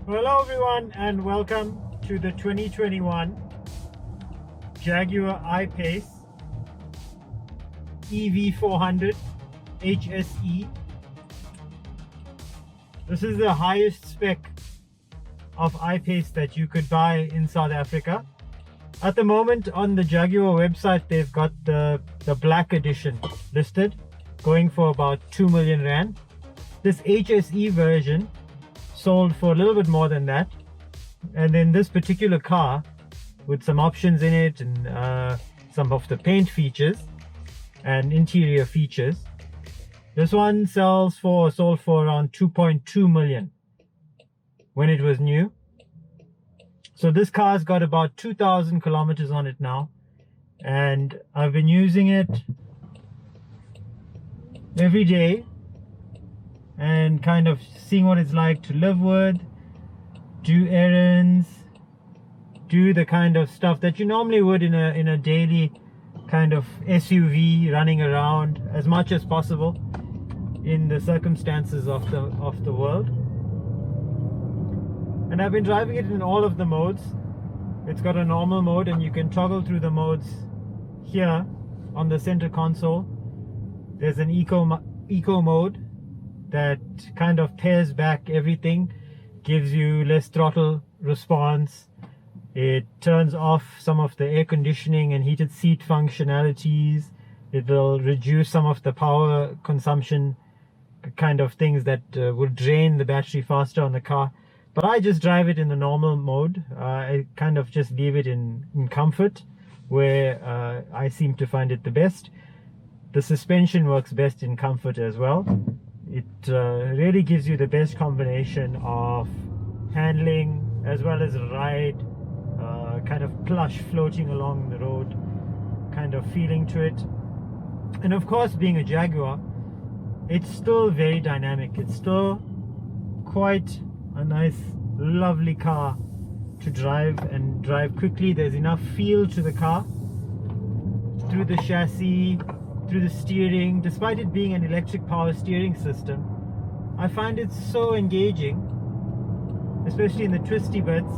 Hello everyone and welcome to the 2021 Jaguar I Pace EV400 HSE. This is the highest spec of I Pace that you could buy in South Africa. At the moment on the Jaguar website they've got the black edition listed, going for about 2 million rand. This HSE version sold for a little bit more than that, and then this particular car with some options in it and some of the paint features and interior features, this one sold for around 2.2 million when it was new. So this car's got about 2,000 kilometers on it now, and I've been using it every day and kind of seeing what it's like to live with, do errands, do the kind of stuff that you normally would in a daily kind of SUV, running around as much as possible in the circumstances of the world. And I've been driving it in all of the modes. It's got a normal mode, and you can toggle through the modes here on the center console. There's an eco mode that kind of pares back everything, gives you less throttle response. It turns off some of the air conditioning and heated seat functionalities. It will reduce some of the power consumption kind of things that would drain the battery faster on the car. But I just drive it in the normal mode. I kind of just leave it in comfort, where I seem to find it the best. The suspension works best in comfort as well. It really gives you the best combination of handling as well as ride, kind of plush floating along the road kind of feeling to it. And of course, being a Jaguar, it's still very dynamic. It's still quite a nice, lovely car to drive and drive quickly. There's enough feel to the car through the chassis, through the steering. Despite it being an electric power steering system, I find it so engaging, especially in the twisty bits.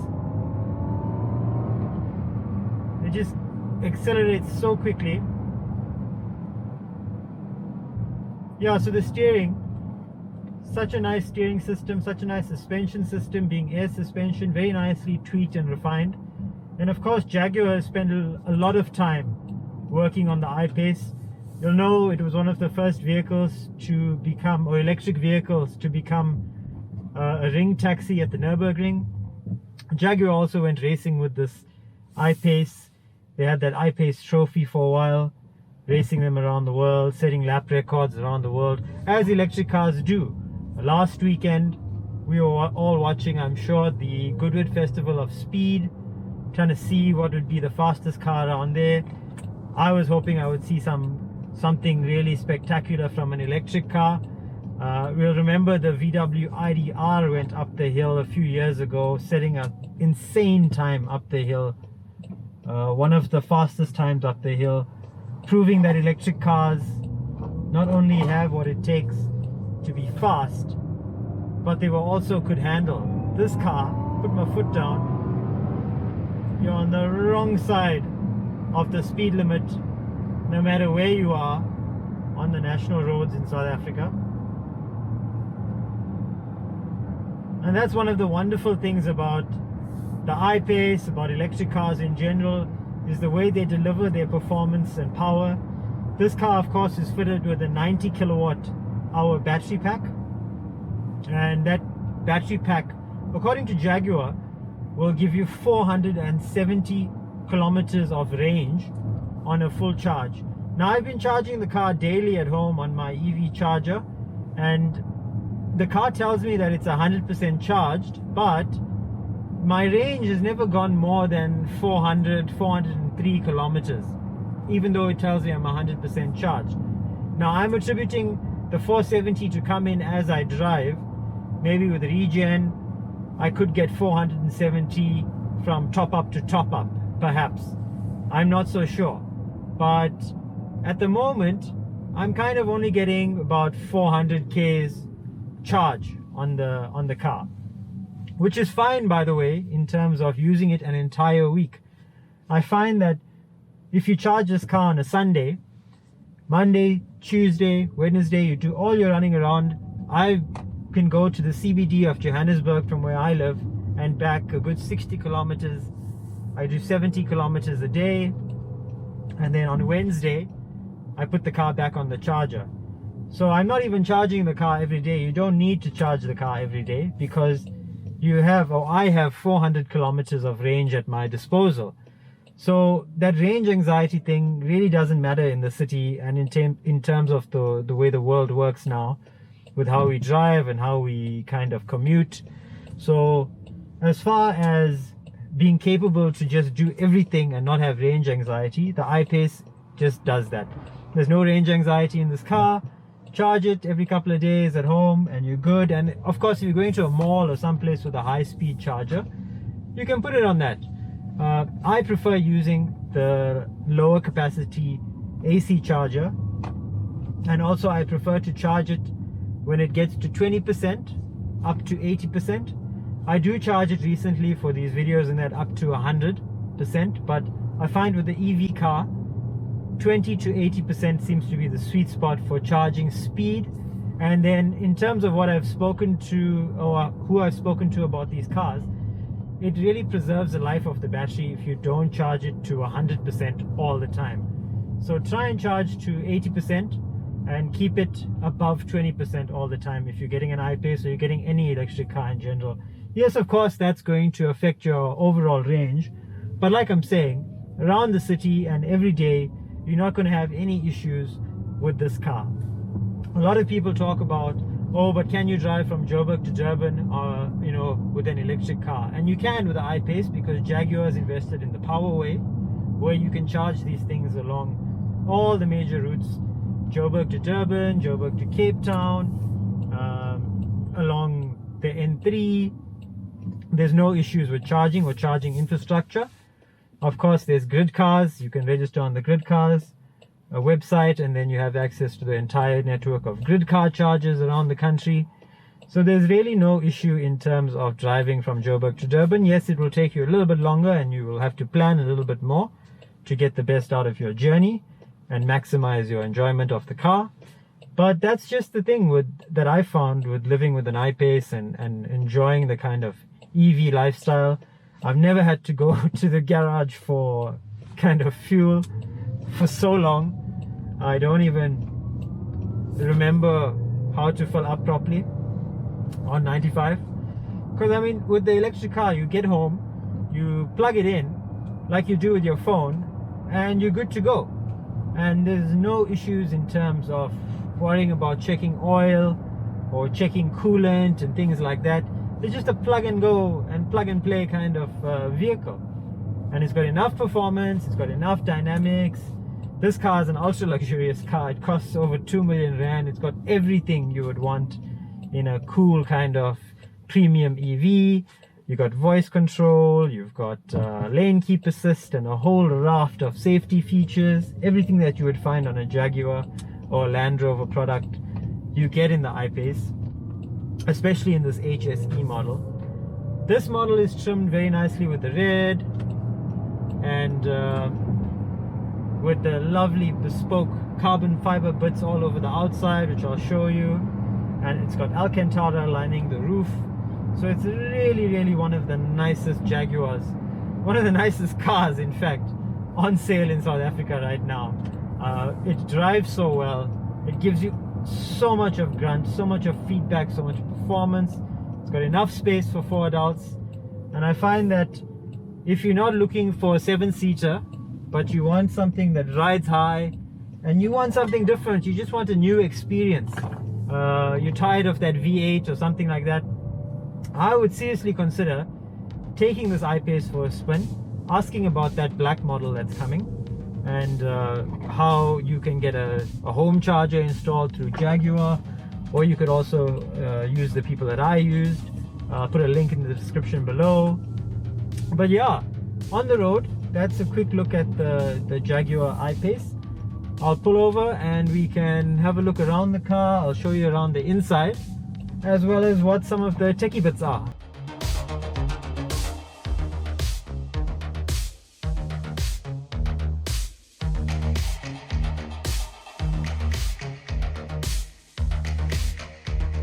It just accelerates so quickly. Yeah, so the steering, such a nice steering system, such a nice suspension system, being air suspension, very nicely tweaked and refined. And of course, Jaguar has spent a lot of time working on the I Pace. You'll know it was one of the first vehicles to become, or electric vehicles to become, a ring taxi at the Nürburgring. Jaguar also went racing with this I Pace. They had that I Pace trophy for a while, racing them around the world, setting lap records around the world, as electric cars do. Last weekend, we were all watching, I'm sure, the Goodwood Festival of Speed, trying to see what would be the fastest car around there. I was hoping I would see something really spectacular from an electric car. We'll remember the VW ID.R went up the hill a few years ago, setting an insane time up the hill. One of the fastest times up the hill, proving that electric cars not only have what it takes to be fast, but they also could handle. This car, put my foot down, you're on the wrong side of the speed limit, no matter where you are on the national roads in South Africa. And that's one of the wonderful things about the I Pace, about electric cars in general, is the way they deliver their performance and power. This car, of course, is fitted with a 90 kilowatt hour battery pack, and that battery pack, according to Jaguar, will give you 470 kilometers of range on a full charge. Now, I've been charging the car daily at home on my EV charger, and the car tells me that it's 100% charged, but my range has never gone more than 403 kilometers, even though it tells me I'm 100% charged. Now, I'm attributing the 470 to come in as I drive. Maybe with regen, I could get 470 from top up to top up, perhaps. I'm not so sure. But at the moment, I'm kind of only getting about 400 k's charge on the car, which is fine, by the way, in terms of using it an entire week. I find that if you charge this car on a Sunday, Monday, Tuesday, Wednesday, you do all your running around. I can go to the CBD of Johannesburg from where I live and back a good 60 kilometers. I do 70 kilometers a day. And then on Wednesday, I put the car back on the charger. So I'm not even charging the car every day. You don't need to charge the car every day because I have 400 kilometers of range at my disposal. So that range anxiety thing really doesn't matter in the city and in terms of the way the world works now, with how we drive and how we kind of commute. So as far as being capable to just do everything and not have range anxiety, the I-Pace just does that. There's no range anxiety in this car. Charge it every couple of days at home and you're good. And of course, if you're going to a mall or someplace with a high-speed charger, you can put it on that. I prefer using the lower capacity AC charger, and also I prefer to charge it when it gets to 20% up to 80%. I do charge it recently for these videos and that up to 100%, but I find with the EV car 20 to 80% seems to be the sweet spot for charging speed. And then in terms of what I've spoken to, or who I've spoken to about these cars, it really preserves the life of the battery if you don't charge it to 100% all the time. So try and charge to 80% and keep it above 20% all the time if you're getting an I-Pace or you're getting any electric car in general. Yes, of course, that's going to affect your overall range, but like I'm saying, around the city and every day, you're not going to have any issues with this car. A lot of people talk about, oh, but can you drive from Joburg to Durban, with an electric car? And you can with the I-Pace because Jaguar has invested in the Powerway, where you can charge these things along all the major routes: Joburg to Durban, Joburg to Cape Town, along the N3. There's no issues with charging or charging infrastructure. Of course, there's grid cars. You can register on the grid cars website, and then you have access to the entire network of grid car chargers around the country. So there's really no issue in terms of driving from Joburg to Durban. Yes, it will take you a little bit longer and you will have to plan a little bit more to get the best out of your journey and maximize your enjoyment of the car. But that's just the thing that I found with living with an I-Pace and enjoying the kind of EV lifestyle. I've never had to go to the garage for kind of fuel for so long. I don't even remember how to fill up properly on 95. Because I mean, with the electric car, you get home, you plug it in like you do with your phone, and you're good to go. And there's no issues in terms of worrying about checking oil or checking coolant and things like that. It's just a plug and go and plug and play kind of vehicle. And it's got enough performance, it's got enough dynamics. This car is an ultra luxurious car. It costs over 2 million rand. It's got everything you would want in a cool kind of premium EV. You've got voice control, you've got lane keep assist, and a whole raft of safety features. Everything that you would find on a Jaguar or Land Rover product, you get in the I-Pace, especially in this HSE model. This model is trimmed very nicely with the red and with the lovely bespoke carbon fiber bits all over the outside, which I'll show you. And it's got Alcantara lining the roof. So it's really, really one of the nicest Jaguars, one of the nicest cars, in fact, on sale in South Africa right now. It drives so well. It gives you so much of grunt, so much of feedback, so much performance. It's got enough space for 4 adults. And I find that if you're not looking for a 7-seater, but you want something that rides high and you want something different, you just want a new experience, you're tired of that V8 or something like that, I would seriously consider taking this I-Pace for a spin, asking about that black model that's coming, and how you can get a home charger installed through Jaguar, or you could also use the people that I used. I'll put a link in the description below. But yeah, on the road, that's a quick look at the Jaguar I-Pace. I'll pull over and we can have a look around the car. I'll show you around the inside, as well as what some of the techie bits are.